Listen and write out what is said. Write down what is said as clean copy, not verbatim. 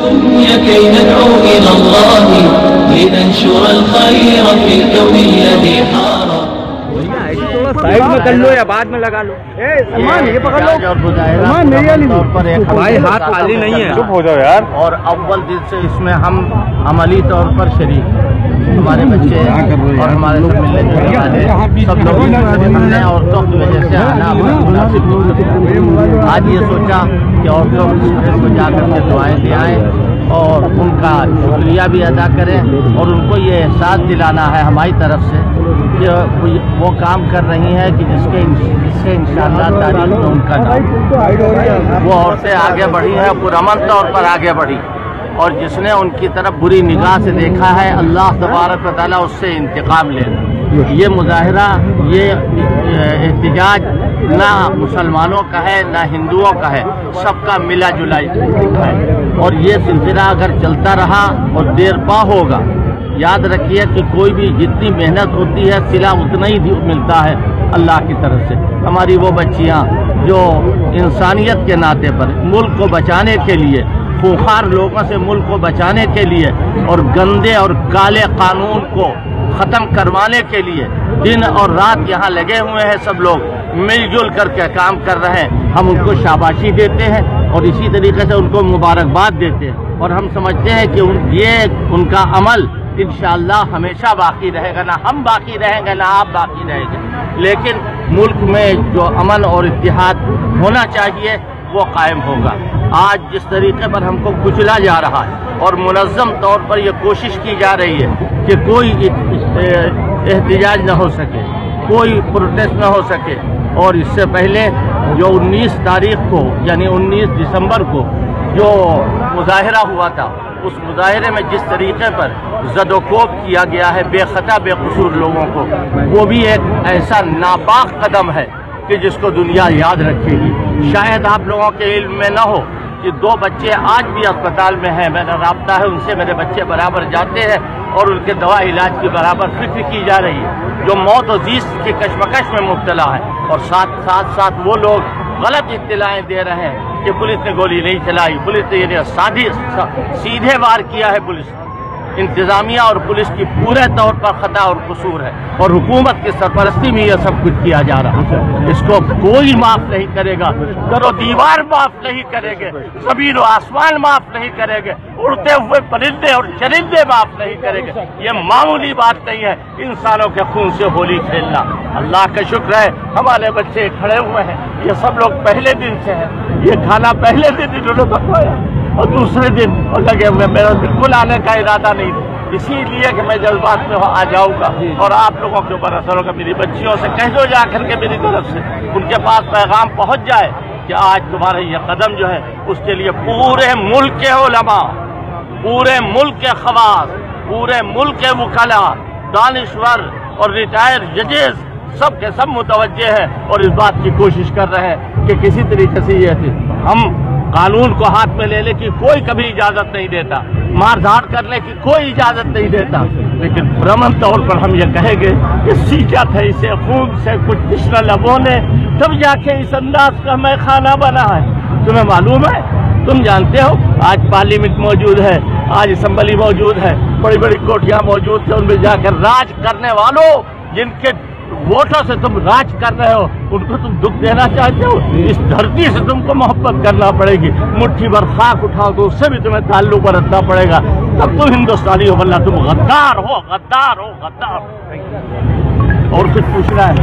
كي ندعو إلى الله لننشر الخير في الكون الذي حار. سائڈ میں کر لو یا بعد میں لگا لو. سلمان یہ پکڑ لو. سلمان میری والی بھائی ہاتھ خالی نہیں ہے. چپ ہو جاؤ یار. اور اول دن سے اس میں ہم عملی طور پر شریک ہیں. ہمارے بچے اور ہمارے سے ملنے جلنے والے سب لوگ ہم نے عورتوں کی وجہ سے آنا مناسب نہیں. آج یہ سوچا کہ عورتوں کو جا کر کے دعائیں دے آئیں اور ان کا شکریہ بھی ادا کریں اور ان کو یہ احساس دلانا ہے ہماری طرف سے کہ وہ کام کر رہی ہیں کہ جس سے انشاءاللہ تاریخ میں ان کا نام. وہ عورتیں آگے بڑھی ہیں پرامن طور پر آگے بڑھی اور جس نے ان کی طرف بری نگاہ سے دیکھا ہے اللہ تبارک و تعالیٰ اس سے انتقام لے گا. یہ مظاہرہ یہ احتجاج نہ مسلمانوں کا ہے نہ ہندوؤں کا ہے, سب کا ملا جلا ہے اور یہ سلسلہ اگر چلتا رہا اور دیر پا ہوگا. یاد رکھیے کہ کوئی بھی جتنی محنت ہوتی ہے صلہ اتنا ہی ملتا ہے اللہ کی طرف سے. ہماری وہ بچیاں جو انسانیت کے ناطے پر ملک کو بچانے کے لیے خوخار لوگوں سے ملک کو بچانے کے لیے اور گندے اور کالے قانون کو ختم کروانے کے لیے دن اور رات یہاں لگے ہوئے ہیں, سب لوگ مل جل کر کے کام کر رہے ہیں. ہم ان کو شاباشی دیتے ہیں اور اسی طریقے سے ان کو مبارکباد دیتے ہیں اور ہم سمجھتے ہیں کہ یہ ان کا عمل انشاءاللہ ہمیشہ باقی رہے گا. نہ ہم باقی رہیں گے نہ آپ باقی رہیں گے, لیکن ملک میں جو امن اور اتحاد ہونا چاہیے وہ قائم ہوگا. آج جس طریقے پر ہم کو کچلا جا رہا ہے اور منظم طور پر یہ کوشش کی جا رہی ہے کہ کوئی احتجاج نہ ہو سکے, کوئی پروٹیسٹ نہ ہو سکے, اور اس سے پہلے جو 19 تاریخ کو یعنی 19 دسمبر کو جو مظاہرہ ہوا تھا اس مظاہرے میں جس طریقے پر زد و کوب کیا گیا ہے بے خطا بے قصور لوگوں کو, وہ بھی ایک ایسا ناپاک قدم ہے کہ جس کو دنیا یاد رکھے گی. شاید آپ لوگوں کے علم میں نہ ہو کہ 2 بچے آج بھی اسپتال میں ہیں. میرا رابطہ ہے ان سے, میرے بچے برابر جاتے ہیں اور ان کے دوا علاج کی برابر فکر کی جا رہی ہے جو موت و زیست کی کشمکش میں مبتلا ہے. اور ساتھ وہ لوگ غلط اطلاعیں دے رہے ہیں کہ پولیس نے گولی نہیں چلائی, پولیس نے یہ سیدھے وار کیا ہے. پولیس انتظامیہ اور پولیس کی پورے طور پر خطا اور قصور ہے اور حکومت کی سرپرستی میں یہ سب کچھ کیا جا رہا ہے. اس کو کوئی معاف نہیں کرے گا, در و دیوار معاف نہیں کرے گے, زمین و آسمان معاف نہیں کرے گے, اڑتے ہوئے پرندے اور چرندے معاف نہیں کرے گے. یہ معمولی بات نہیں ہے انسانوں کے خون سے ہولی کھیلنا. اللہ کا شکر ہے ہمارے بچے کھڑے ہوئے ہیں, یہ سب لوگ پہلے دن سے ہیں. یہ کھانا پہلے دن انہوں نے پکوایا اور دوسرے دن اور لگے ہوئے. میرا بالکل آنے کا ارادہ نہیں تھا, اسی لیے کہ میں جذبات میں آ جاؤں گا اور آپ لوگوں کے اوپر اثر ہوگا. میری بچیوں سے کہہ دو جا کر کے میری طرف سے ان کے پاس پیغام پہنچ جائے کہ آج تمہارا یہ قدم جو ہے اس کے لیے پورے ملک کے علماء, پورے ملک کے خواص, پورے ملک کے وکلاء, دانشور اور ریٹائر ججز سب کے سب متوجہ ہیں اور اس بات کی کوشش کر رہے ہیں کہ کسی طریقے سے یہ ہم قانون کو ہاتھ میں لینے کی کوئی کبھی اجازت نہیں دیتا, مار دھاڑ کرنے کی کوئی اجازت نہیں دیتا, لیکن پرامن طور پر ہم یہ کہیں گے کہ سیکھا تھا اسے خون سے کچھ تشنہ لبوں نے, تب جا کے اس انداز کا میں کھانا بنا ہے. تمہیں معلوم ہے, تم جانتے ہو آج پارلیمنٹ موجود ہے, آج اسمبلی موجود ہے, بڑی بڑی کوٹیاں موجود ہیں, ان میں جا کر راج کرنے والوں جن کے ووٹوں سے تم راج کر رہے ہو ان کو تم دکھ دینا چاہتے ہو. اس دھرتی سے تم کو محبت کرنا پڑے گی, مٹھی بھر خاک اٹھاؤ تو اس سے بھی تمہیں تعلق برتنا پڑے گا, تب تم ہندوستانی ہو, ورنہ تم غدار ہو, غدار ہو, غدار. اور کچھ پوچھنا ہے؟